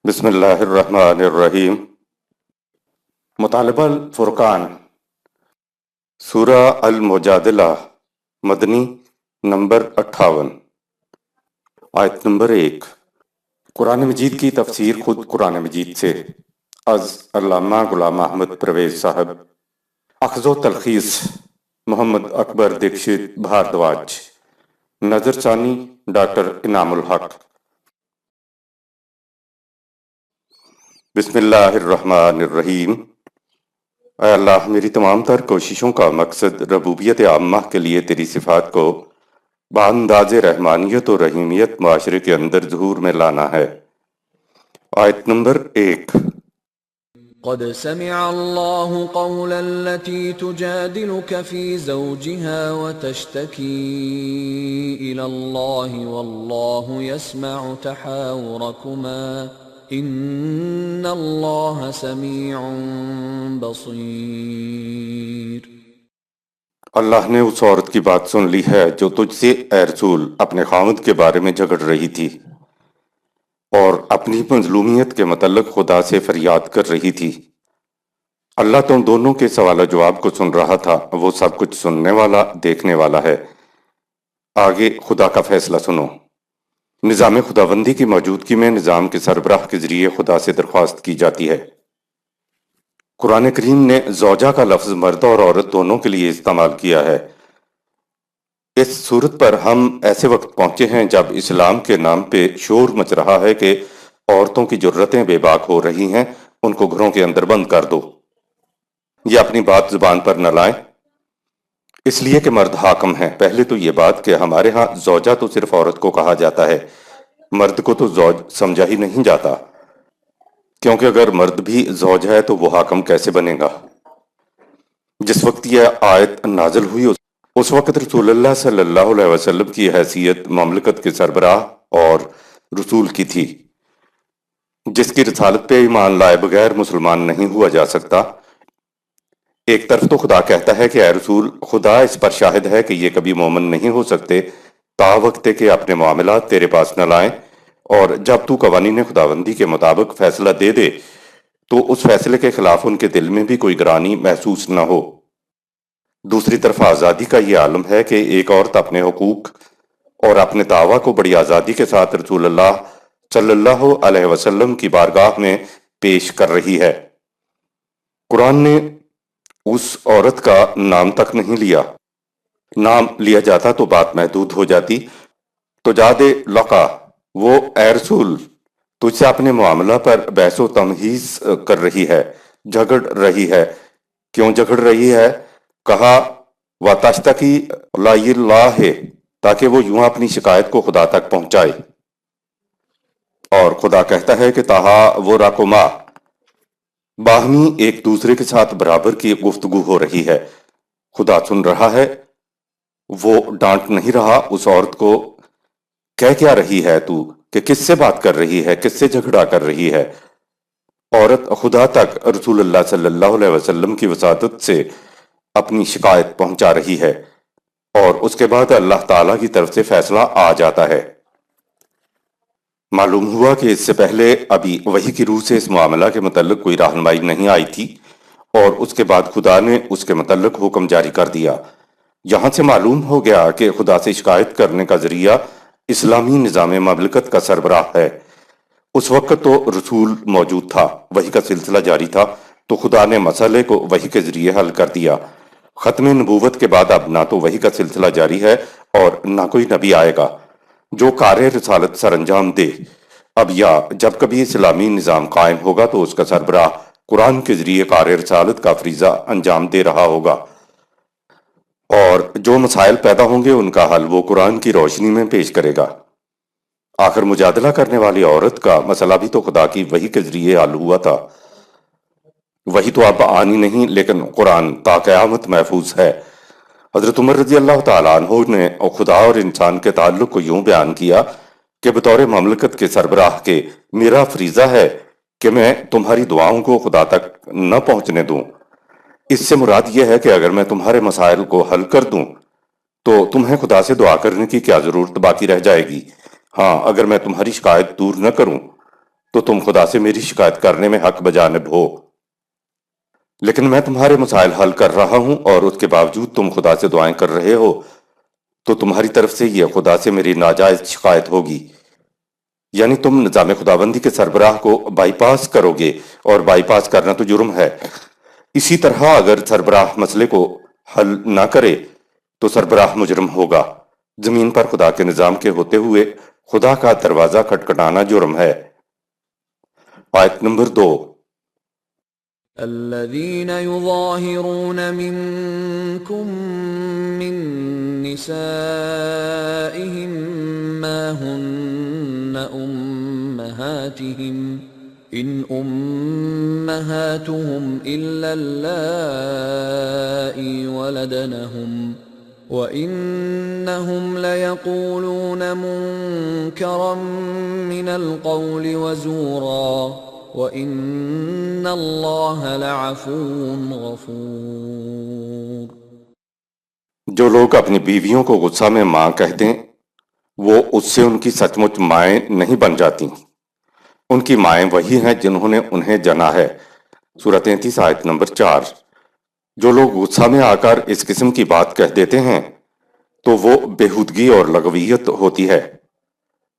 بسم اللہ الرحمن الرحیم۔ مطالبہ الفرقان، سورہ المجادلہ، مدنی، نمبر 58، آیت نمبر 1۔ قرآن مجید کی تفسیر خود قرآن مجید سے، از علامہ غلام احمد پرویز صاحب، اخذ و تلخیص محمد اکبر دکشت بھاردواج، نظر ثانی ڈاکٹر انعام الحق۔ بسم اللہ الرحمن الرحیم۔ اے اللہ، میری تمام تر کوششوں کا مقصد ربوبیت عامہ کے لیے تیری صفات کو بانداز رحمانیت و رحیمیت معاشرے کے اندر ظہور میں لانا ہے۔ آیت نمبر 1۔ قد سمع الله قول التي تجادلك في زوجها وتشتكي إلى الله والله يسمع تحاوركما إن الله سميع بصير۔ اللہ نے اس عورت کی بات سن لی ہے جو تجھ سے اے رسول اپنے خاوند کے بارے میں جھگڑ رہی تھی اور اپنی مظلومیت کے متعلق خدا سے فریاد کر رہی تھی۔ اللہ تم دونوں کے سوال و جواب کو سن رہا تھا، وہ سب کچھ سننے والا، دیکھنے والا ہے۔ آگے خدا کا فیصلہ سنو۔ نظام خداوندی کی موجودگی میں نظام کے سربراہ کے ذریعے خدا سے درخواست کی جاتی ہے۔ قرآن کریم نے زوجہ کا لفظ مرد اور عورت دونوں کے لیے استعمال کیا ہے۔ اس صورت پر ہم ایسے وقت پہنچے ہیں جب اسلام کے نام پہ شور مچ رہا ہے کہ عورتوں کی جرتیں بے باک ہو رہی ہیں، ان کو گھروں کے اندر بند کر دو۔ یہ اپنی بات زبان پر نہ لائیں، اس لیے کہ مرد حاکم ہیں۔ پہلے تو یہ بات کہ ہمارے ہاں زوجہ تو صرف عورت کو کہا جاتا ہے، مرد کو تو زوج سمجھا ہی نہیں جاتا، کیونکہ اگر مرد بھی زوج ہے تو وہ حاکم کیسے بنے گا؟ جس وقت یہ آیت نازل ہوئی اس وقت رسول اللہ صلی اللہ علیہ وسلم کی حیثیت مملکت کے سربراہ اور رسول کی تھی، جس کی رسالت پہ ایمان لائے بغیر مسلمان نہیں ہوا جا سکتا۔ ایک طرف تو خدا کہتا ہے کہ اے رسول، خدا اس پر شاہد ہے کہ یہ کبھی مومن نہیں ہو سکتے تا وقت کہ اپنے معاملات تیرے پاس نہ لائیں، اور جب تو قوانین خداوندی کے مطابق فیصلہ دے دے تو اس فیصلے کے خلاف ان کے دل میں بھی کوئی گرانی محسوس نہ ہو۔ دوسری طرف آزادی کا یہ عالم ہے کہ ایک عورت اپنے حقوق اور اپنے دعویٰ کو بڑی آزادی کے ساتھ رسول اللہ صلی اللہ علیہ وسلم کی بارگاہ میں پیش کر رہی ہے۔ قرآن نے اس عورت کا نام تک نہیں لیا، نام لیا جاتا تو بات محدود ہو جاتی۔ تو جا دے لقا، وہ اے رسول تجھ سے اپنے معاملہ پر بحث و تمہیز کر رہی ہے، جھگڑ رہی ہے۔ کیوں جھگڑ رہی ہے؟ کہا وَتَشْتَكِي إِلَى اللَّهِ، تاکہ وہ یوں اپنی شکایت کو خدا تک پہنچائے، اور خدا کہتا ہے کہ تاہا وہ رقما، باہمی ایک دوسرے کے ساتھ برابر کی گفتگو ہو رہی ہے۔ خدا سن رہا ہے، وہ ڈانٹ نہیں رہا اس عورت کو۔ کہہ کیا رہی ہے تو، کہ کس سے بات کر رہی ہے، کس سے جھگڑا کر رہی ہے؟ عورت خدا تک رسول اللہ صلی اللہ علیہ وسلم کی وساطت سے اپنی شکایت پہنچا رہی ہے، اور اس کے بعد اللہ تعالیٰ کی طرف سے فیصلہ آ جاتا ہے۔ معلوم ہوا کہ اس سے پہلے ابھی وحی کی روح سے اس معاملہ کے متعلق کوئی رہنمائی نہیں آئی تھی، اور اس کے بعد خدا نے اس کے متعلق حکم جاری کر دیا۔ یہاں سے معلوم ہو گیا کہ خدا سے شکایت کرنے کا ذریعہ اسلامی نظام مملکت کا سربراہ ہے۔ اس وقت تو رسول موجود تھا، وحی کا سلسلہ جاری تھا، تو خدا نے مسئلے کو وحی کے ذریعے حل کر دیا۔ ختم نبوت کے بعد اب نہ تو وحی کا سلسلہ جاری ہے اور نہ کوئی نبی آئے گا جو کار رسالت سر انجام دے۔ اب یا جب کبھی اسلامی نظام قائم ہوگا تو اس کا سربراہ قرآن کے ذریعے کار رسالت کا فریضہ انجام دے رہا ہوگا، اور جو مسائل پیدا ہوں گے ان کا حل وہ قرآن کی روشنی میں پیش کرے گا۔ آخر مجادلہ کرنے والی عورت کا مسئلہ بھی تو خدا کی وحی کے ذریعے حل ہوا تھا۔ وہی تو اب آنی نہیں، لیکن قرآن تا قیامت محفوظ ہے۔ حضرت عمر رضی اللہ تعالیٰ عنہ نے خدا اور انسان کے تعلق کو یوں بیان کیا کہ بطور مملکت کے سربراہ کے میرا فریضہ ہے کہ میں تمہاری دعاؤں کو خدا تک نہ پہنچنے دوں۔ اس سے مراد یہ ہے کہ اگر میں تمہارے مسائل کو حل کر دوں تو تمہیں خدا سے دعا کرنے کی کیا ضرورت باقی رہ جائے گی؟ ہاں، اگر میں تمہاری شکایت دور نہ کروں تو تم خدا سے میری شکایت کرنے میں حق بجانب ہو، لیکن میں تمہارے مسائل حل کر رہا ہوں اور اس کے باوجود تم خدا سے دعائیں کر رہے ہو، تو تمہاری طرف سے یہ خدا سے میری ناجائز شکایت ہوگی، یعنی تم نظام خداوندی کے سربراہ کو بائی پاس کرو گے، اور بائی پاس کرنا تو جرم ہے۔ اسی طرح اگر سربراہ مسئلے کو حل نہ کرے تو سربراہ مجرم ہوگا۔ زمین پر خدا کے نظام کے ہوتے ہوئے خدا کا دروازہ کھٹکھٹانا جرم ہے۔ آیت نمبر 2۔ الذين يظاهرون منكم من نسائهم ما هن أمهاتهم إن أمهاتهم إلا اللائي ولدنهم وَإِنَّهُمْ لَيَقُولُونَ مُنكَرًا مِنَ الْقَوْلِ وَزُورًا وَإِنَّ اللَّهَ لَعَفُوٌّ غَفُورٌ۔ جو لوگ اپنی بیویوں کو غصہ میں ماں کہہ دیں، وہ اس سے ان کی سچ مچ مائیں نہیں بن جاتی۔ ان کی مائیں وہی ہیں جنہوں نے انہیں جنا ہے۔ سورہ 33 آیت نمبر 4۔ جو لوگ غصہ میں آ کر اس قسم کی بات کہہ دیتے ہیں تو وہ بےہودگی اور لغویت ہوتی ہے۔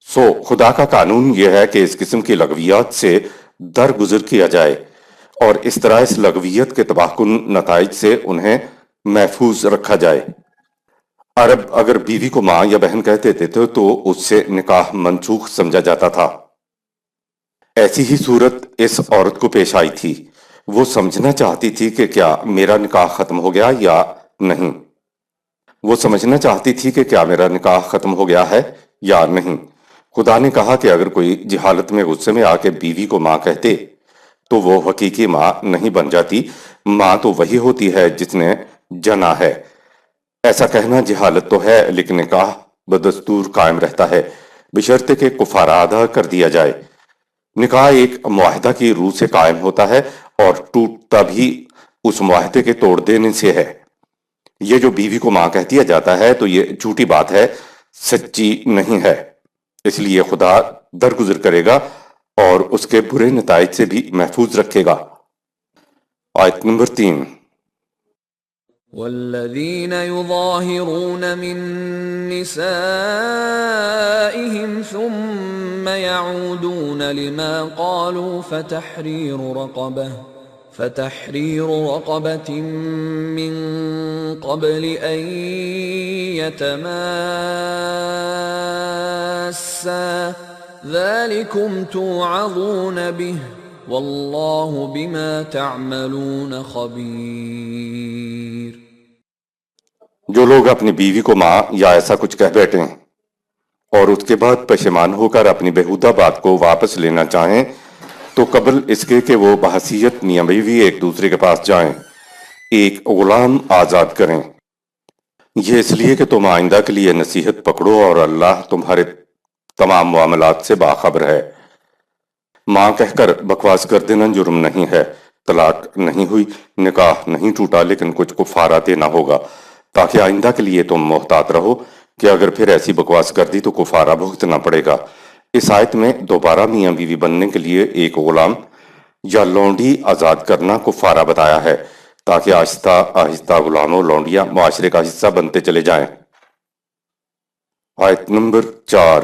سو خدا کا قانون یہ ہے کہ اس قسم کی لغویات سے درگزر کیا جائے، اور اس طرح اس لغویت کے تباہ کن نتائج سے انہیں محفوظ رکھا جائے۔ عرب اگر بیوی کو ماں یا بہن کہہ دیتے تھے تو اس سے نکاح منسوخ سمجھا جاتا تھا۔ ایسی ہی صورت اس عورت کو پیش آئی تھی۔ وہ سمجھنا چاہتی تھی کہ کیا میرا نکاح ختم ہو گیا یا نہیں۔ وہ سمجھنا چاہتی تھی کہ کیا میرا نکاح ختم ہو گیا ہے یا نہیں۔ خدا نے کہا کہ اگر کوئی جہالت میں غصے میں آ کے بیوی کو ماں کہتے تو وہ حقیقی ماں نہیں بن جاتی۔ ماں تو وہی ہوتی ہے جس نے جنا ہے۔ ایسا کہنا جہالت تو ہے، لیکن نکاح بدستور قائم رہتا ہے بشرطے کہ کفارہ ادا کر دیا جائے۔ نکاح ایک معاہدہ کی روح سے قائم ہوتا ہے اور ٹوٹتا بھی اس معاہدے کے توڑ دینے سے ہے۔ یہ جو بیوی کو ماں کہہ دیا جاتا ہے تو یہ جھوٹی بات ہے، سچی نہیں ہے۔ اس لیے خدا درگزر کرے گا اور اس کے برے نتائج سے بھی محفوظ رکھے گا۔ آیت نمبر 3۔ والذين يظاهرون من نسائهم ثم يعودون لما قالوا فتحرير رقبة من قبل أن يتماسا ذلكم توعظون به واللہ بما تعملون خبیر۔ جو لوگ اپنی بیوی کو ماں یا ایسا کچھ کہہ بیٹھیں اور اس کے بعد پشیمان ہو کر اپنی بےہودہ بات کو واپس لینا چاہیں تو قبل اس کے کہ وہ بحیثیت میاں بیوی ایک دوسرے کے پاس جائیں ایک غلام آزاد کریں۔ یہ اس لیے کہ تم آئندہ کے لیے نصیحت پکڑو اور اللہ تمہارے تمام معاملات سے باخبر ہے۔ ماں کہہ کر بکواس کر دینا جرم نہیں ہے۔ طلاق نہیں ہوئی، نکاح نہیں ٹوٹا، لیکن کچھ کفارہ دینا ہوگا تاکہ آئندہ کے لیے تم محتاط رہو کہ اگر پھر ایسی بکواس کر دی تو کفارہ بھگتنا پڑے گا۔ اس آیت میں دوبارہ میاں بیوی بننے کے لیے ایک غلام یا لونڈی آزاد کرنا کفارہ بتایا ہے تاکہ آہستہ آہستہ غلام و لونڈیاں معاشرے کا حصہ بنتے چلے جائیں۔ آیت نمبر 4۔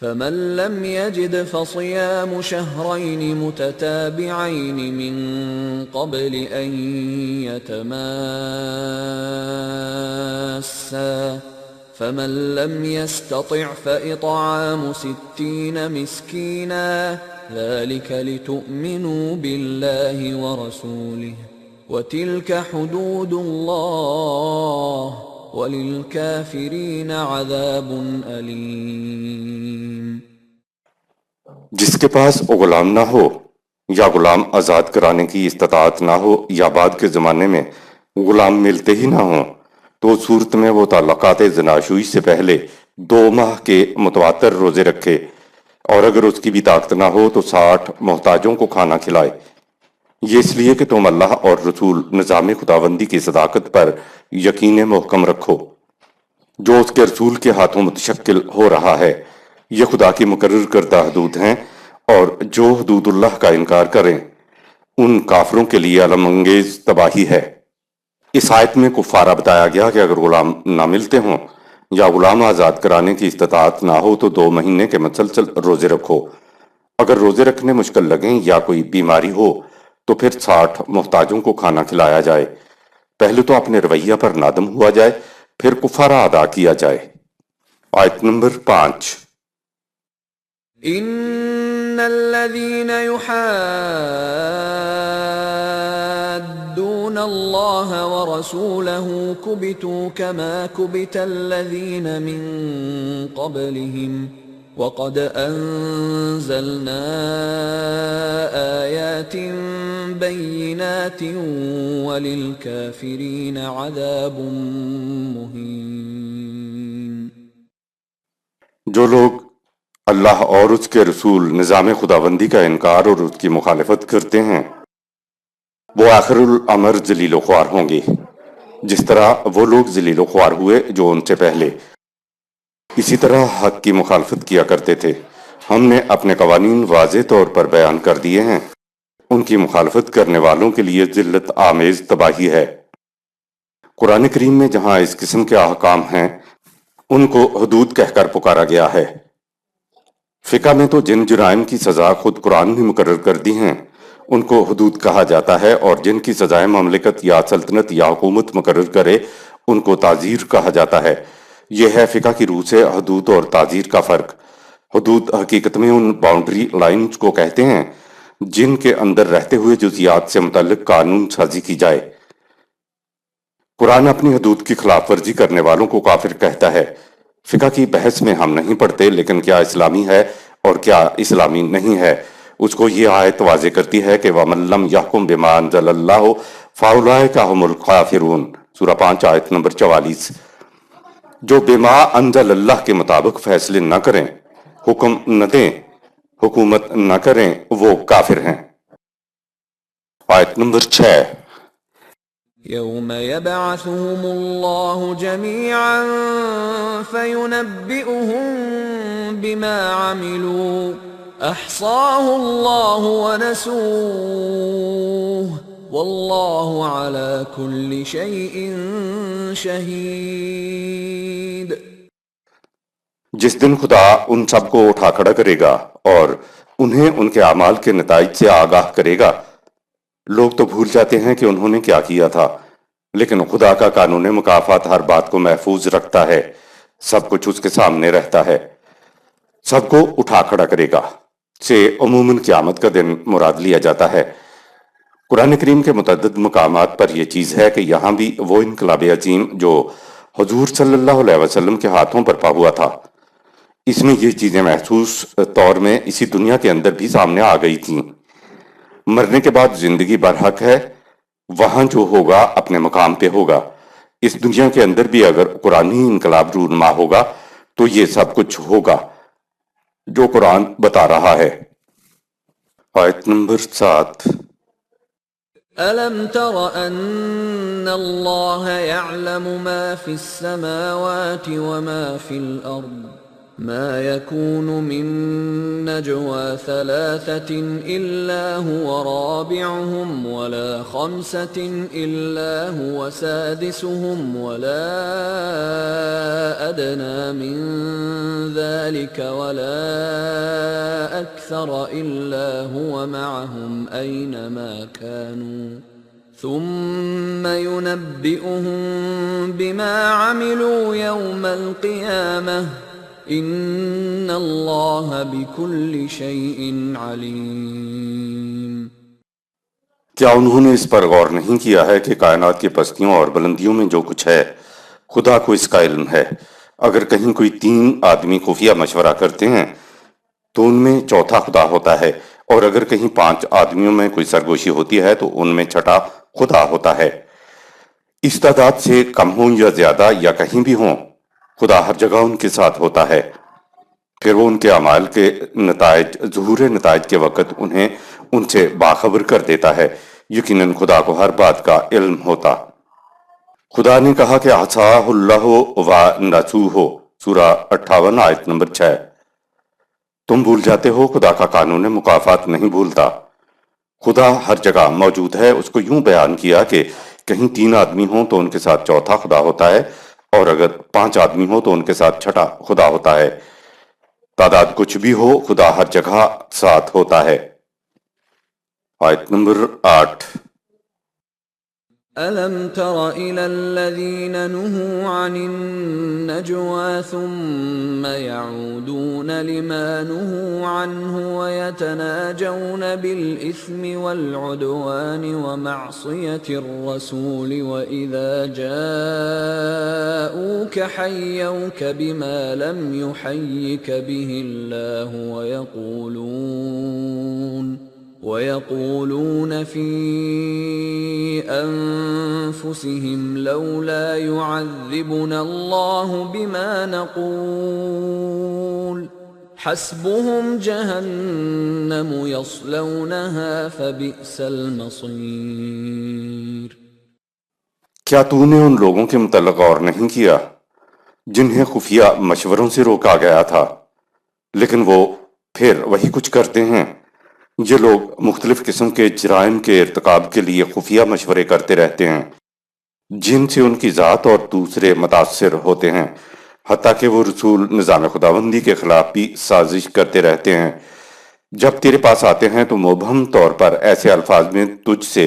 فمن لم يجد فصيام شهرين متتابعين من قبل أن يتماسا فمن لم يستطع فإطعام 60 مسكينا ذلك لتؤمنوا بالله ورسوله وتلك حدود الله وَلِلْكَافِرِينَ عَذَابٌ أَلِيمٌ۔ جس کے پاس غلام نہ ہو یا غلام آزاد کرانے کی استطاعت نہ ہو یا بعد کے زمانے میں غلام ملتے ہی نہ ہوں تو اس صورت میں وہ تعلقات زناشویی سے پہلے 2 ماہ کے متواتر روزے رکھے، اور اگر اس کی بھی طاقت نہ ہو تو 60 محتاجوں کو کھانا کھلائے۔ یہ اس لیے کہ تم اللہ اور رسول نظام خداوندی کی صداقت پر یقین محکم رکھو جو اس کے رسول کے ہاتھوں متشکل ہو رہا ہے۔ یہ خدا کی مقرر کردہ حدود ہیں اور جو حدود اللہ کا انکار کریں ان کافروں کے لیے علم انگیز تباہی ہے۔ اس آیت میں کفارہ بتایا گیا کہ اگر غلام نہ ملتے ہوں یا غلام آزاد کرانے کی استطاعت نہ ہو تو 2 مہینے کے مسلسل روزے رکھو۔ اگر روزے رکھنے مشکل لگیں یا کوئی بیماری ہو تو پھر 60 محتاجوں کو کھانا کھلایا جائے۔ پہلے تو اپنے رویہ پر نادم ہوا جائے، پھر کفارہ ادا کیا جائے۔ آیت نمبر 5۔ ان الذين يحادون الله ورسوله كبتوا كما كبت الذين من قبلهم وقد انزلنا آيات بينات وللكافرين عذاب مهين۔ جو لوگ اللہ اور اس کے رسول نظام خداوندی کا انکار اور اس کی مخالفت کرتے ہیں وہ آخر الامر ذلیل و خوار ہوں گے، جس طرح وہ لوگ ذلیل و خوار ہوئے جو ان سے پہلے اسی طرح حق کی مخالفت کیا کرتے تھے۔ ہم نے اپنے قوانین واضح طور پر بیان کر دیے ہیں، ان کی مخالفت کرنے والوں کے لیے ذلت آمیز تباہی ہے۔ قرآن کریم میں جہاں اس قسم کے احکام ہیں ان کو حدود کہہ کر پکارا گیا ہے۔ فقہ میں تو جن جرائم کی سزا خود قرآن نے مقرر کر دی ہیں ان کو حدود کہا جاتا ہے، اور جن کی سزائے مملکت یا سلطنت یا حکومت مقرر کرے ان کو تعزیر کہا جاتا ہے۔ یہ ہے فقہ کی روح سے حدود اور تعزیر کا فرق۔ حدود حقیقت میں ان باؤنڈری لائنز کو کہتے ہیں جن کے اندر رہتے ہوئے جزیات سے متعلق قانون سازی کی جائے۔ قرآن اپنی حدود کی خلاف ورزی کرنے والوں کو کافر کہتا ہے۔ فقہ کی بحث میں ہم نہیں پڑھتے، لیکن کیا اسلامی ہے اور کیا اسلامی نہیں ہے اس کو یہ آیت واضح کرتی ہے کہ وَمَن لَّمْ يَحْكُم بِمَا أَنزَلَ اللَّهُ فَأُولَٰئِكَ هُمُ الْكَافِرُونَ، سورہ 5 آیت نمبر 44۔ جو بما انزل اللہ کے مطابق فیصلے نہ کریں، حکم نہ دیں، حکومت نہ کریں، وہ کافر ہیں۔ آیت نمبر 6۔ يوم يبعثهم الله جميعا فينبئهم بما عملوا احصاه الله ونسوه والله على كل شيء شهيد۔ جس دن خدا ان سب کو اٹھا کھڑا کرے گا اور انہیں ان کے اعمال کے نتائج سے آگاہ کرے گا۔ لوگ تو بھول جاتے ہیں کہ انہوں نے کیا کیا تھا، لیکن خدا کا قانون مکافات ہر بات کو محفوظ رکھتا ہے، سب کچھ اس کے سامنے رہتا ہے۔ سب کو اٹھا کھڑا کرے گا سے عموماً قیامت کا دن مراد لیا جاتا ہے۔ قرآن کریم کے متعدد مقامات پر یہ چیز ہے کہ یہاں بھی وہ انقلاب عظیم جو حضور صلی اللہ علیہ وسلم کے ہاتھوں برپا ہوا تھا، اس میں یہ چیزیں محسوس طور میں اسی دنیا کے اندر بھی سامنے آ گئی تھیں۔ مرنے کے بعد زندگی برحق ہے، وہاں جو ہوگا اپنے مقام پہ ہوگا۔ اس دنیا کے اندر بھی اگر قرآنی انقلاب رونما ہوگا تو یہ سب کچھ ہوگا جو قرآن بتا رہا ہے۔ آیت نمبر 7۔ أَلَمْ تَرَ أَنَّ اللَّهَ يَعْلَمُ مَا فِي السَّمَاوَاتِ وَمَا فِي الْأَرْضِ مَا يَكُونُ مِن نَّجْوَىٰ ثَلَاثَةٍ إِلَّا هُوَ رَابِعُهُمْ وَلَا خَمْسَةٍ إِلَّا هُوَ سَادِسُهُمْ وَلَا أَدْنَىٰ مِن ذَٰلِكَ وَلَا أَكْثَرَ إِلَّا هُوَ مَعَهُمْ أَيْنَمَا كَانُوا ثُمَّ يُنَبِّئُهُم بِمَا عَمِلُوا يَوْمَ الْقِيَامَةِ ان اللہ بكل شیء علیم۔ کیا انہوں نے اس پر غور نہیں کیا ہے کہ کائنات کی پستیوں اور بلندیوں میں جو کچھ ہے خدا کو اس کا علم ہے؟ اگر کہیں کوئی 3 آدمی خفیہ مشورہ کرتے ہیں تو ان میں چوتھا خدا ہوتا ہے، اور اگر کہیں 5 آدمیوں میں کوئی سرگوشی ہوتی ہے تو ان میں چھٹا خدا ہوتا ہے۔ اس تعداد سے کم ہوں یا زیادہ یا کہیں بھی ہوں، خدا ہر جگہ ان کے ساتھ ہوتا ہے۔ پھر وہ ان کے اعمال کے نتائج، ظہور نتائج کے وقت انہیں ان سے باخبر کر دیتا ہے۔ یقیناً خدا کو ہر بات کا علم ہوتا۔ خدا نے کہا کہ احصاہ اللہ و نسوہ، سورہ 58 آیت نمبر 6۔ تم بھول جاتے ہو، خدا کا قانون مکافات نہیں بھولتا۔ خدا ہر جگہ موجود ہے۔ اس کو یوں بیان کیا کہ کہیں 3 آدمی ہوں تو ان کے ساتھ چوتھا خدا ہوتا ہے، اور اگر 5 آدمی ہوں تو ان کے ساتھ چھٹا خدا ہوتا ہے۔ تعداد کچھ بھی ہو، خدا ہر جگہ ساتھ ہوتا ہے۔ آیت نمبر 8۔ أَلَمْ تَرَ إِلَى الَّذِينَ نُهُوا عَنِ النَّجْوَى ثُمَّ يَعُودُونَ لِمَا نُهُوا عَنْهُ وَيَتَنَاجَوْنَ بِالْإِثْمِ وَالْعُدْوَانِ وَمَعْصِيَةِ الرَّسُولِ وَإِذَا جَاءُوكَ حَيَّوْكَ بِمَا لَمْ يُحَيِّكَ بِهِ اللَّهُ وَيَقُولُونَ فِي أَنفُسِهِمْ لَوْلَا يُعَذِّبُنَا اللَّهُ بِمَا نَقُولُ حَسْبُهُمْ جَهَنَّمُ يَصْلَوْنَهَا فَبِئْسَ الْمَصِيرُ۔ کیا تو نے ان لوگوں کے متعلق غور نہیں کیا جنہیں خفیہ مشوروں سے روکا گیا تھا، لیکن وہ پھر وہی کچھ کرتے ہیں؟ یہ لوگ مختلف قسم کے جرائم کے ارتکاب کے لیے خفیہ مشورے کرتے رہتے ہیں، جن سے ان کی ذات اور دوسرے متاثر ہوتے ہیں، حتیٰ کہ وہ رسول نظام خداوندی کے خلاف بھی سازش کرتے رہتے ہیں۔ جب تیرے پاس آتے ہیں تو مبہم طور پر ایسے الفاظ میں تجھ سے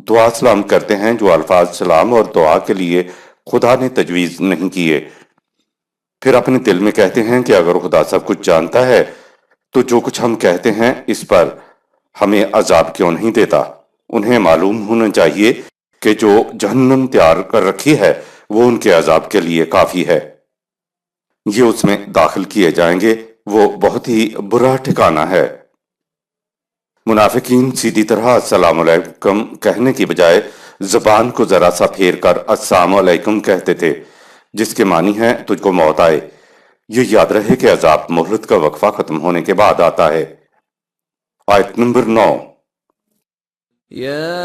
دعا سلام کرتے ہیں جو الفاظ سلام اور دعا کے لیے خدا نے تجویز نہیں کیے۔ پھر اپنے دل میں کہتے ہیں کہ اگر خدا سب کچھ جانتا ہے تو جو کچھ ہم کہتے ہیں اس پر ہمیں عذاب کیوں نہیں دیتا؟ انہیں معلوم ہونا چاہیے کہ جو جہنم تیار کر رکھی ہے وہ ان کے عذاب کے لیے کافی ہے۔ یہ اس میں داخل کیے جائیں گے، وہ بہت ہی برا ٹھکانہ ہے۔ منافقین سیدھی طرح السلام علیکم کہنے کی بجائے زبان کو ذرا سا پھیر کر السلام علیکم کہتے تھے، جس کے معنی ہے تجھ کو موت آئے۔ یہ یاد رہے کہ عذاب مہلت کا وقفہ ختم ہونے کے بعد آتا ہے۔ آیت نمبر 9۔ يا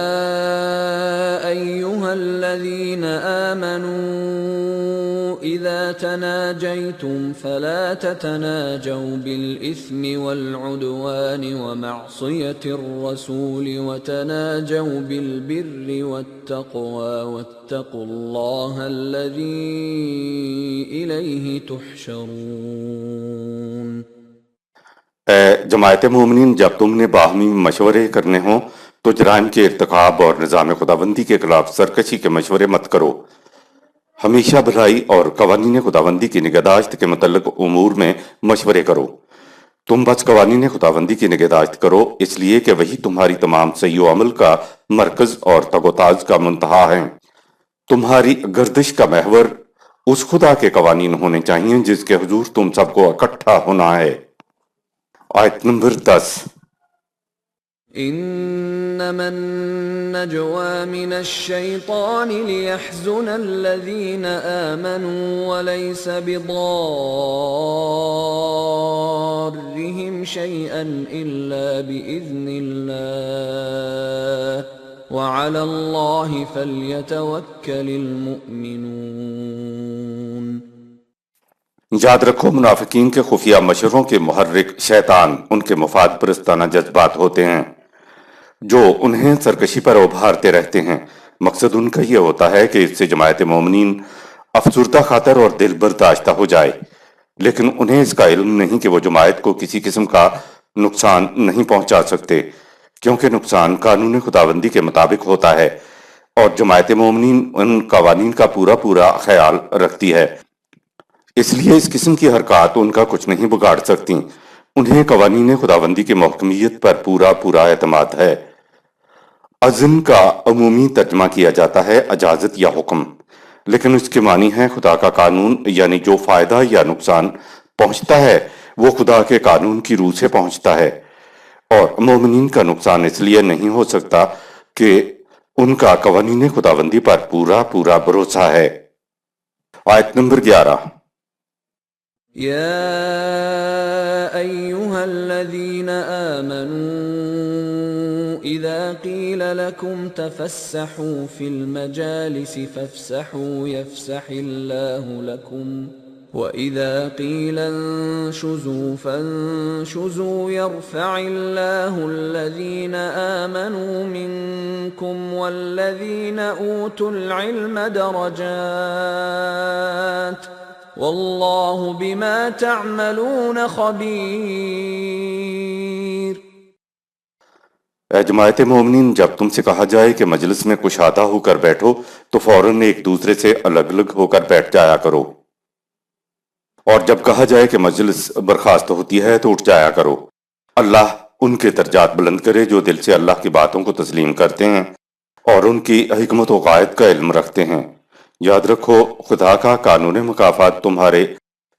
أيها الذين آمنوا إذا تناجيتم فلا تتناجوا بالإثم والعدوان ومعصية الرسول وتناجوا بالبر والتقوى واتقوا الله الذي إليه تحشرون۔ اے جماعت مومنین، جب تم نے باہمی مشورے کرنے ہوں تو جرائم کے ارتکاب اور نظام خداوندی کے خلاف سرکشی کے مشورے مت کرو، ہمیشہ بھلائی اور قوانین خداوندی کی نگہداشت کے متعلق امور میں مشورے کرو۔ تم بس قوانین خداوندی کی نگہداشت کرو، اس لیے کہ وہی تمہاری تمام صحیح و عمل کا مرکز اور تگ و تاز کا منتہا ہیں۔ تمہاری گردش کا محور اس خدا کے قوانین ہونے چاہیے جس کے حضور تم سب کو اکٹھا ہونا ہے۔ آیت نمبر 10۔ انما النجوى من الشيطان ليحزن الذين آمنوا وليس بضارهم شيئا إلا بإذن الله وعلى الله فليتوكل المؤمنون۔ یاد رکھو، منافقین کے خفیہ مشوروں کے محرک شیطان ان کے مفاد پرستانہ جذبات ہوتے ہیں جو انہیں سرکشی پر ابھارتے رہتے ہیں۔ مقصد ان کا یہ ہوتا ہے کہ اس سے جماعت مومنین افسردہ خاطر اور دل برداشتہ ہو جائے، لیکن انہیں اس کا علم نہیں کہ وہ جماعت کو کسی قسم کا نقصان نہیں پہنچا سکتے، کیونکہ نقصان قانون خداوندی کے مطابق ہوتا ہے اور جماعت مومنین ان قوانین کا پورا خیال رکھتی ہے۔ اس لیے اس قسم کی حرکات ان کا کچھ نہیں بگاڑ سکتی۔ انہیں قوانین خداوندی کی محکمیت پر پورا اعتماد ہے۔ اذن کا عمومی ترجمہ کیا جاتا ہے اجازت یا حکم، لیکن اس کے معنی ہے خدا کا قانون، یعنی جو فائدہ یا نقصان پہنچتا ہے وہ خدا کے قانون کی روح سے پہنچتا ہے، اور مومنین کا نقصان اس لیے نہیں ہو سکتا کہ ان کا قوانین خداوندی پر پورا بھروسہ ہے۔ آیت نمبر 11۔ يا أيها الذين آمنوا إذا قيل لكم تفسحوا في المجالس فافسحوا يفسح الله لكم وَإِذَا قِيلَ انشُزُوا فَانشُزُوا يَرْفَعِ اللَّهُ الَّذِينَ آمَنُوا مِنكُمْ وَالَّذِينَ أُوتُوا الْعِلْمَ دَرَجَاتٍ وَاللَّهُ بِمَا تَعْمَلُونَ خَبِيرٌ۔ اے جماعت مومنین، جب تم سے کہا جائے کہ مجلس میں کشادہ ہو کر بیٹھو تو فوراً ایک دوسرے سے الگ الگ ہو کر بیٹھ جایا کرو، اور جب کہا جائے کہ مجلس برخاست ہوتی ہے تو اٹھ جایا کرو۔ اللہ ان کے درجات بلند کرے جو دل سے اللہ کی باتوں کو تسلیم کرتے ہیں اور ان کی حکمت و غایت کا علم رکھتے ہیں۔ یاد رکھو، خدا کا قانون مکافات تمہارے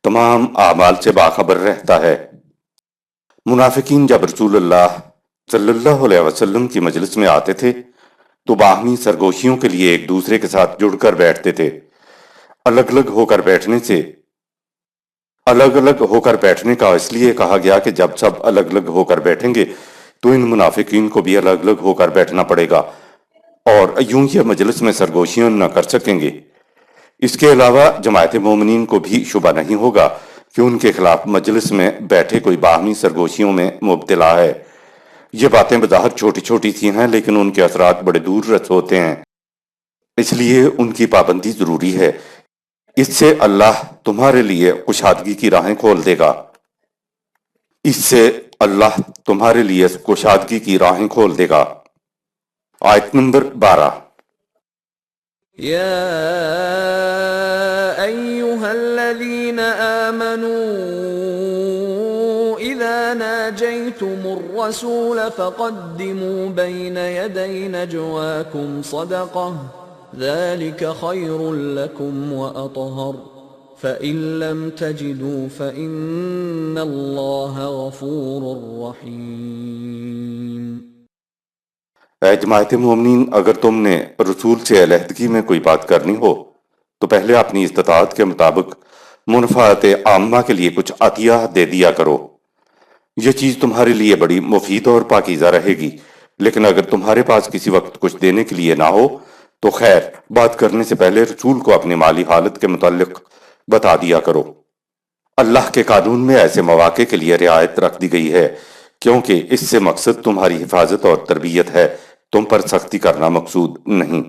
تمام اعمال سے باخبر رہتا ہے۔ منافقین جب رسول اللہ صلی اللہ علیہ وسلم کی مجلس میں آتے تھے تو باہمی سرگوشیوں کے لیے ایک دوسرے کے ساتھ جڑ کر بیٹھتے تھے۔ الگ الگ ہو کر بیٹھنے کا اس لیے کہا گیا کہ جب سب الگ الگ ہو کر بیٹھیں گے تو ان منافقین کو بھی الگ الگ ہو کر بیٹھنا پڑے گا اور یوں یہ مجلس میں سرگوشیاں نہ کر سکیں گے۔ اس کے علاوہ جماعت مومنین کو بھی شبہ نہیں ہوگا کہ ان کے خلاف مجلس میں بیٹھے کوئی باہمی سرگوشیوں میں مبتلا ہے۔ یہ باتیں بظاہر چھوٹی چھوٹی سی ہیں لیکن ان کے اثرات بڑے دور رس ہوتے ہیں، اس لیے ان کی پابندی ضروری ہے۔ اس سے اللہ تمہارے لیے کشادگی کی راہیں کھول دے گا۔ آیت نمبر 12۔ يا أيها الذين آمنوا إذا ناجيتم الرسول فقدموا بين يدي نجواكم صدقة ذلك خير لكم وأطهر فإن لم تجدوا فإن الله غفور رحيم۔ اے جماعت مومنین، اگر تم نے رسول سے علیحدگی میں کوئی بات کرنی ہو تو پہلے اپنی استطاعت کے مطابق منفعت عامہ کے لیے کچھ عطیہ دے دیا کرو۔ یہ چیز تمہارے لیے بڑی مفید اور پاکیزہ رہے گی، لیکن اگر تمہارے پاس کسی وقت کچھ دینے کے لیے نہ ہو تو خیر، بات کرنے سے پہلے رسول کو اپنی مالی حالت کے متعلق بتا دیا کرو۔ اللہ کے قانون میں ایسے مواقع کے لیے رعایت رکھ دی گئی ہے کیونکہ اس سے مقصد تمہاری حفاظت اور تربیت ہے، تم پر سختی کرنا مقصود نہیں۔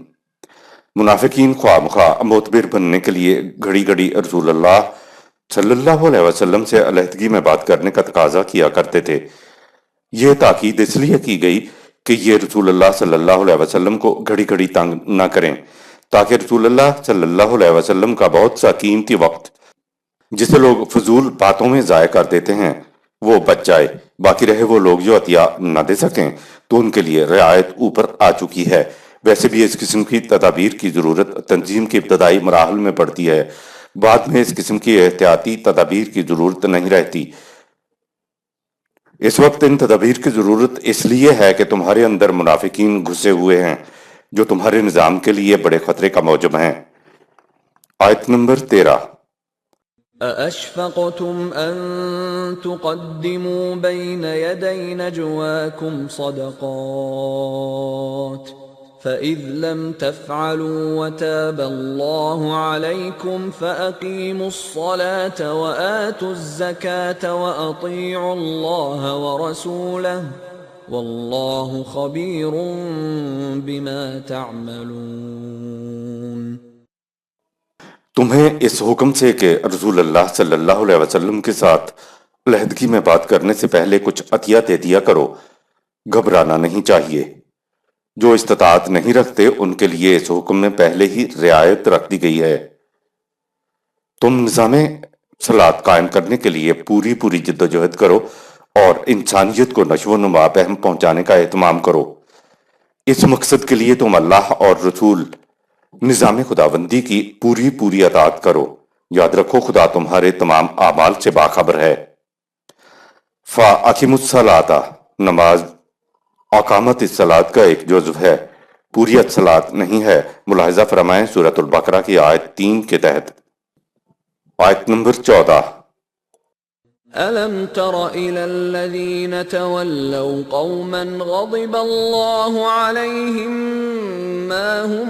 منافقین خواہ مخواہ معتبر بننے کے لیے گھڑی گھڑی رسول اللہ صلی اللہ علیہ وسلم سے علیحدگی میں بات کرنے کا تقاضا کیا کرتے تھے۔ یہ تاکید اس لیے کی گئی کہ یہ رسول اللہ صلی اللہ علیہ وسلم کو گھڑی گھڑی تنگ نہ کریں، تاکہ رسول اللہ صلی اللہ علیہ وسلم کا بہت سا قیمتی وقت جسے لوگ فضول باتوں میں ضائع کر دیتے ہیں وہ بچ جائے۔ باقی رہے وہ لوگ جو عطیہ نہ دے سکیں تو ان کے لیے رعایت اوپر آ چکی ہے۔ ویسے بھی اس قسم کی تدابیر کی ضرورت تنظیم کے ابتدائی مراحل میں پڑتی ہے، بعد میں اس قسم کی احتیاطی تدابیر کی ضرورت نہیں رہتی۔ اس وقت ان تدابیر کی ضرورت اس لیے ہے کہ تمہارے اندر منافقین گھسے ہوئے ہیں جو تمہارے نظام کے لیے بڑے خطرے کا موجب ہیں۔ آیت نمبر 13۔ أَأَشْفَقْتُمْ أَن تُقَدِّمُوا بَيْنَ يَدَيْ نَجْوَاكُمْ صَدَقَاتٍ فَإِذْ لَمْ تَفْعَلُوا وَتَابَ اللَّهُ عَلَيْكُمْ فَأَقِيمُوا الصَّلَاةَ وَآتُوا الزَّكَاةَ وَأَطِيعُوا اللَّهَ وَرَسُولَهُ وَاللَّهُ خَبِيرٌ بِمَا تَعْمَلُونَ۔ تمہیں اس حکم سے کہ رسول اللہ صلی اللہ علیہ وسلم کے ساتھ علیحدگی میں بات کرنے سے پہلے کچھ عطیہ دے دیا کرو، گھبرانا نہیں چاہیے۔ جو استطاعت نہیں رکھتے ان کے لیے اس حکم میں پہلے ہی رعایت رکھ دی گئی ہے۔ تم نظام صلاۃ قائم کرنے کے لیے پوری جد و جہد کرو اور انسانیت کو نشو و نما پہم پہنچانے کا اہتمام کرو۔ اس مقصد کے لیے تم اللہ اور رسول نظام خداوندی کی پوری اطاعت کرو۔ یاد رکھو خدا تمہارے تمام اعمال سے باخبر ہے۔ فَأَقِیمُوا الصَّلَاةَ، نماز اقامت الصلاۃ کا ایک جزو ہے، پوری الصلاۃ نہیں ہے۔ ملاحظہ فرمائیں سورۃ البقرہ کی آیت 3 کے تحت۔ آیت نمبر 14۔ أَلَمْ تَرَ إِلَى الَّذِينَ تَوَلَّوْا قَوْمًا غَضِبَ اللَّهُ عَلَيْهِمْ مَا هُمْ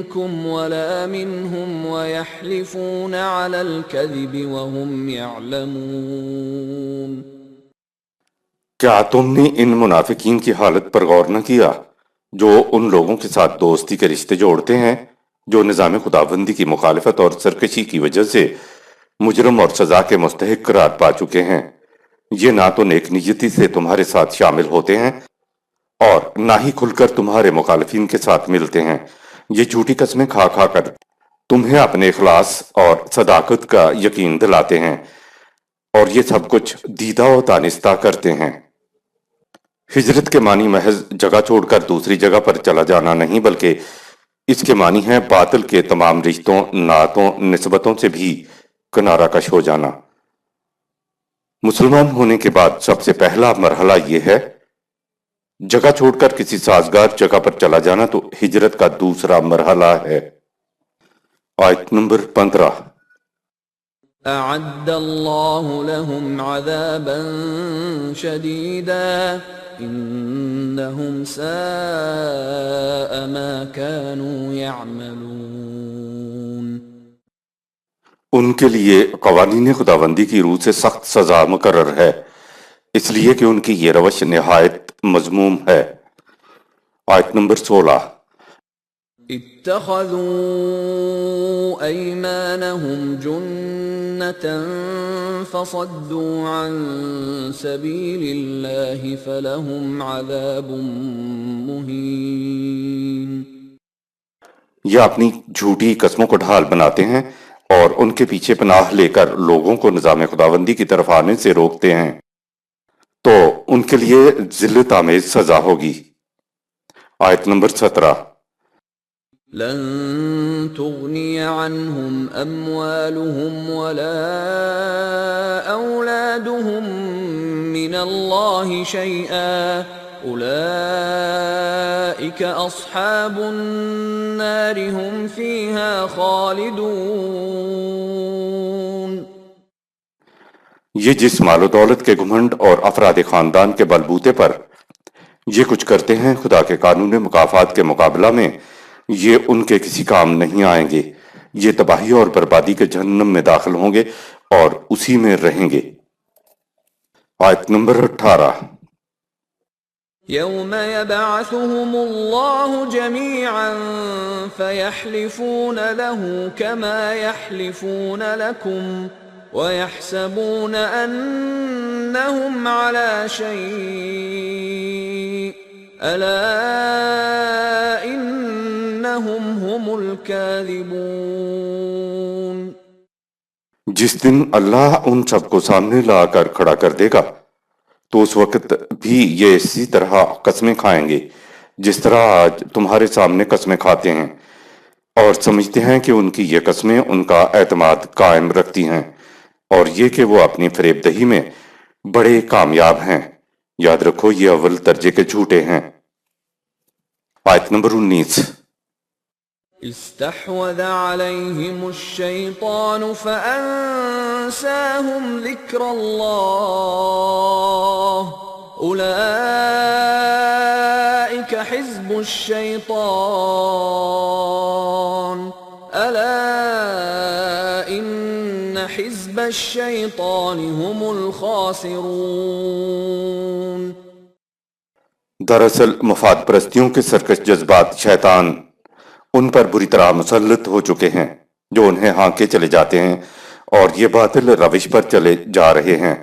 منكم ولا منهم ويحلفون على الكذب وهم يعلمون کیا تم نے ان منافقین کی حالت پر غور نہ کیا جو ان لوگوں کے ساتھ دوستی کے رشتے جوڑتے ہیں جو نظام خداوندی کی مخالفت اور سرکشی کی وجہ سے مجرم اور سزا کے مستحق قرار پا چکے ہیں؟ یہ نہ تو نیک نیتی سے تمہارے ساتھ شامل ہوتے ہیں اور نہ ہی کھل کر تمہارے مخالفین کے ساتھ ملتے ہیں۔ یہ جھوٹی قسمیں کھا کھا کر تمہیں اپنے اخلاص اور صداقت کا یقین دلاتے ہیں، اور یہ سب کچھ دیدہ و دانستہ کرتے ہیں۔ ہجرت کے معنی محض جگہ چھوڑ کر دوسری جگہ پر چلا جانا نہیں، بلکہ اس کے معنی ہے باطل کے تمام رشتوں، نعتوں، نسبتوں سے بھی کنارہ کش ہو جانا۔ مسلمان ہونے کے بعد سب سے پہلا مرحلہ یہ ہے، جگہ چھوڑ کر کسی سازگار جگہ پر چلا جانا تو ہجرت کا دوسرا مرحلہ ہے۔ آیت نمبر 15۔ اعد اللہ لهم عذابا شدیدا انہم ساء ما كانوا يعملون۔ ان کے لیے قوانین خداوندی کی روح سے سخت سزا مقرر ہے، اس لیے کہ ان کی یہ روش نہایت مذموم ہے۔ آیت نمبر 16۔ اتخذوا ایمانهم جنة فصدوا عن سبیل اللہ فلهم عذاب مہین۔ یہ اپنی جھوٹی قسموں کو ڈھال بناتے ہیں اور ان کے پیچھے پناہ لے کر لوگوں کو نظام خداوندی کی طرف آنے سے روکتے ہیں تو ان کے لیے ذلت آمیز سزا ہوگی۔ آیت نمبر 17۔ لن تغنی عنہم اموالہم ولا اولادہم من اللہ شیئا اولئک اصحاب النار ہم فیہا خالدون۔ یہ جس مال و دولت کے گھمنڈ اور افراد خاندان کے بلبوتے پر یہ کچھ کرتے ہیں، خدا کے قانون مکافات کے مقابلہ میں یہ ان کے کسی کام نہیں آئیں گے۔ یہ تباہی اور بربادی کے جہنم میں داخل ہوں گے اور اسی میں رہیں گے۔ آیت نمبر 18۔ یوم یبعثهم اللہ جميعا فیحلفون له كما يحلفون لكم وَيَحْسَبُونَ أَنَّهُمْ عَلَى شَيْءٍ أَلَا إِنَّهُمْ هُمُ الْكَاذِبُونَ۔ جس دن اللہ ان سب کو سامنے لا کر کھڑا کر دے گا تو اس وقت بھی یہ اسی طرح قسمیں کھائیں گے جس طرح آج تمہارے سامنے قسمیں کھاتے ہیں، اور سمجھتے ہیں کہ ان کی یہ قسمیں ان کا اعتماد قائم رکھتی ہیں، اور یہ کہ وہ اپنی فریب دہی میں بڑے کامیاب ہیں۔ یاد رکھو یہ اول درجے کے جھوٹے ہیں۔ آیت نمبر 19۔ استحوذ عليهم الشيطان فأنساهم ذكر الله أولئك حزب الشيطان ألا إن حزب الشيطان هم الخاسرون۔ دراصل مفاد پرستیوں کے سرکش جذبات شیطان ان پر بری طرح مسلط ہو چکے ہیں جو انہیں ہانکے چلے جاتے ہیں اور یہ باطل روش پر چلے جا رہے ہیں۔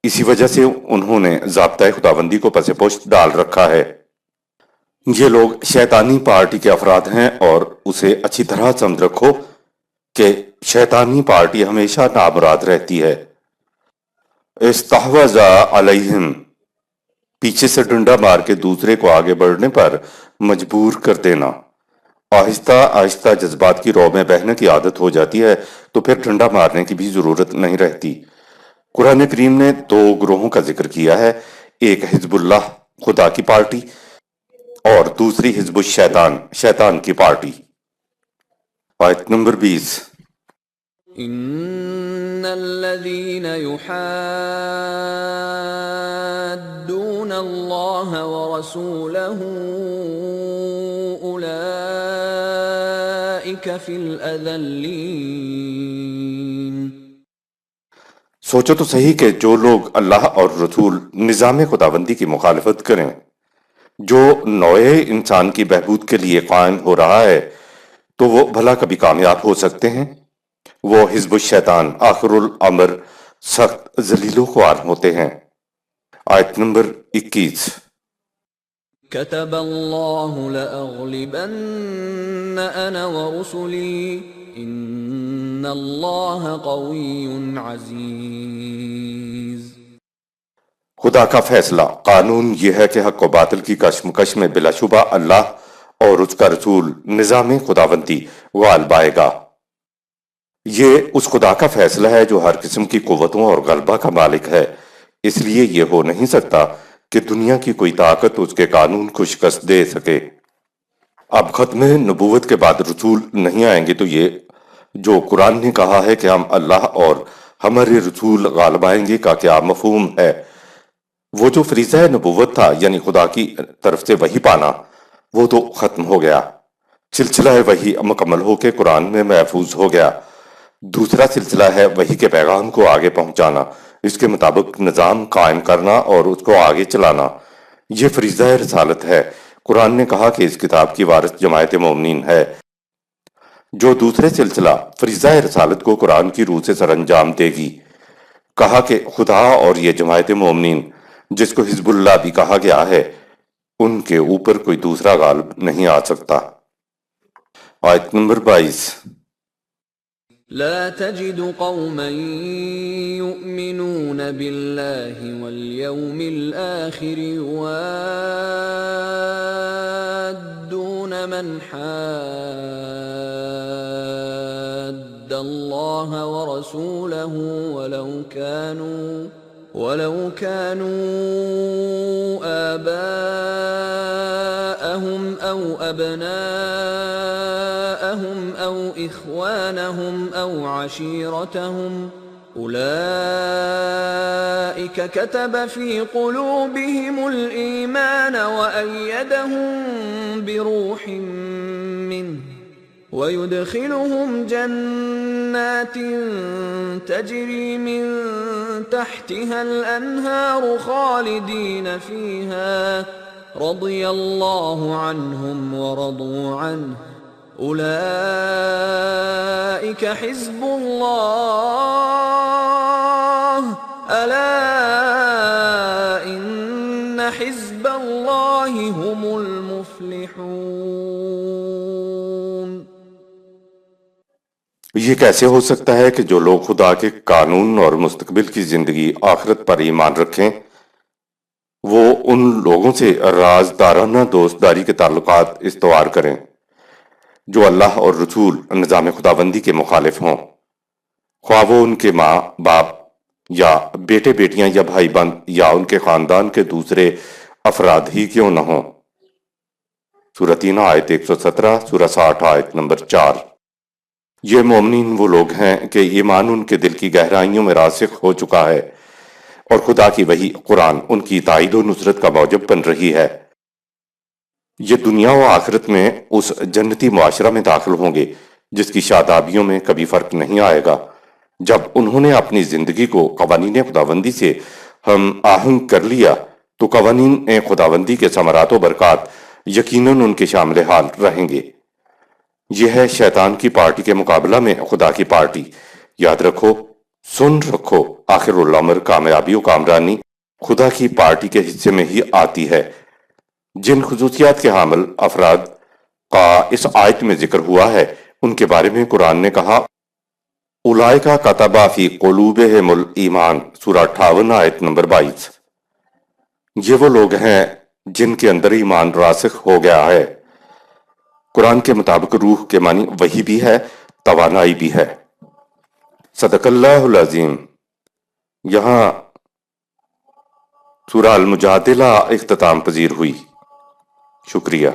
اسی وجہ سے انہوں نے ضابطۂ خداوندی کو پس پشت ڈال رکھا ہے۔ یہ لوگ شیطانی پارٹی کے افراد ہیں اور اسے اچھی طرح سمجھ رکھو کہ شیطانی پارٹی ہمیشہ نامراد رہتی ہے۔ استحوذ علیہم، پیچھے سے ڈنڈا مار کے دوسرے کو آگے بڑھنے پر مجبور کر دینا۔ آہستہ آہستہ جذبات کی رو میں بہنے کی عادت ہو جاتی ہے تو پھر ڈنڈا مارنے کی بھی ضرورت نہیں رہتی۔ قرآن کریم نے 2 گروہوں کا ذکر کیا ہے، ایک حزب اللہ خدا کی پارٹی اور دوسری حزب الشیطان شیطان کی پارٹی۔ آیت نمبر 20۔ ان الذين يحادون الله ورسوله اولئك أولئك في الأذلين. سوچو تو صحیح کہ جو لوگ اللہ اور رسول نظام خداوندی کی مخالفت کریں جو نوع انسان کی بہبود کے لیے قائم ہو رہا ہے تو وہ بھلا کبھی کامیاب ہو سکتے ہیں؟ وہ حزب الشیطان آخر الامر سخت ذلیل و خوار ہوتے ہیں۔ آیت نمبر 21۔ كتب الله لأغلبن أنا ورسلي إن الله قوي عزيز۔ خدا کا فیصلہ قانون یہ ہے کہ حق و باطل کی کشمکش میں بلا شبہ اللہ اور اس کا رسول نظام خداوندی غالب آئے گا۔ یہ اس خدا کا فیصلہ ہے جو ہر قسم کی قوتوں اور غلبہ کا مالک ہے، اس لیے یہ ہو نہیں سکتا کہ دنیا کی کوئی طاقت اس کے قانون کو شکست دے سکے۔ اب ختم نبوت کے بعد رسول نہیں آئیں گے تو یہ جو قرآن نے کہا ہے کہ ہم اللہ اور ہمارے رسول غالب آئیں گے کا کیا مفہوم ہے؟ وہ جو فریضہ نبوت تھا یعنی خدا کی طرف سے وحی پانا وہ تو ختم ہو گیا، سلسلہ وحی مکمل ہو کے قرآن میں محفوظ ہو گیا۔ دوسرا سلسلہ ہے وحی کے پیغام کو آگے پہنچانا، اس کے مطابق نظام قائم کرنا اور اس کو آگے چلانا، یہ فریضہ رسالت ہے۔ قرآن نے کہا کہ اس کتاب کی وارث جماعت مومنین ہے جو دوسرے سلسلہ فریضہ رسالت کو قرآن کی روح سے سر انجام دے گی۔ کہا کہ خدا اور یہ جماعت مومنین جس کو حزب اللہ بھی کہا گیا ہے ان کے اوپر کوئی دوسرا غالب نہیں آ سکتا۔ آیت نمبر 22۔ لا تجد قوما يؤمنون بالله واليوم الآخر يوادون من حاد الله ورسوله ولو كانوا آباءهم أو أبناءهم أو إخوانهم أو عشيرتهم أولئك كتب في قلوبهم الإيمان وأيدهم بروح منه ويدخلهم جنات تجري من تحتها الأنهار خالدين فيها رضي الله عنهم ورضوا عنه أولئك حزب الله ألا إن حزب الله هم المفلحون۔ یہ کیسے ہو سکتا ہے کہ جو لوگ خدا کے قانون اور مستقبل کی زندگی آخرت پر ایمان رکھیں وہ ان لوگوں سے رازدارانہ دوستداری کے تعلقات استوار کریں جو اللہ اور رسول نظام خداوندی کے مخالف ہوں، خواہ وہ ان کے ماں باپ یا بیٹے بیٹیاں یا بھائی بند یا ان کے خاندان کے دوسرے افراد ہی کیوں نہ ہوں۔ سورہ 3 آیت 117، سورہ 60 آیت نمبر 4۔ یہ مومنین وہ لوگ ہیں کہ ایمان ان کے دل کی گہرائیوں میں راسخ ہو چکا ہے اور خدا کی وحی قرآن ان کی تائید و نصرت کا موجب بن رہی ہے۔ یہ دنیا و آخرت میں اس جنتی معاشرہ میں داخل ہوں گے جس کی شادابیوں میں کبھی فرق نہیں آئے گا۔ جب انہوں نے اپنی زندگی کو قوانین خداوندی سے ہم آہنگ کر لیا تو قوانین خداوندی کے ثمرات و برکات یقیناً ان کے شامل حال رہیں گے۔ یہ ہے شیطان کی پارٹی کے مقابلہ میں خدا کی پارٹی۔ یاد رکھو، سن رکھو، آخر الامر کامیابی و کامرانی خدا کی پارٹی کے حصے میں ہی آتی ہے۔ جن خصوصیات کے حامل افراد کا اس آیت میں ذکر ہوا ہے ان کے بارے میں قرآن نے کہا اولئک کتب فی قلوبہم الایمان، سورہ 58 آیت نمبر 22۔ یہ وہ لوگ ہیں جن کے اندر ایمان راسخ ہو گیا ہے۔ قرآن کے مطابق روح کے معنی وحی بھی ہے، توانائی بھی ہے۔ صدق اللہ العظیم۔ یہاں سورہ المجادلہ اختتام پذیر ہوئی۔ شکریہ۔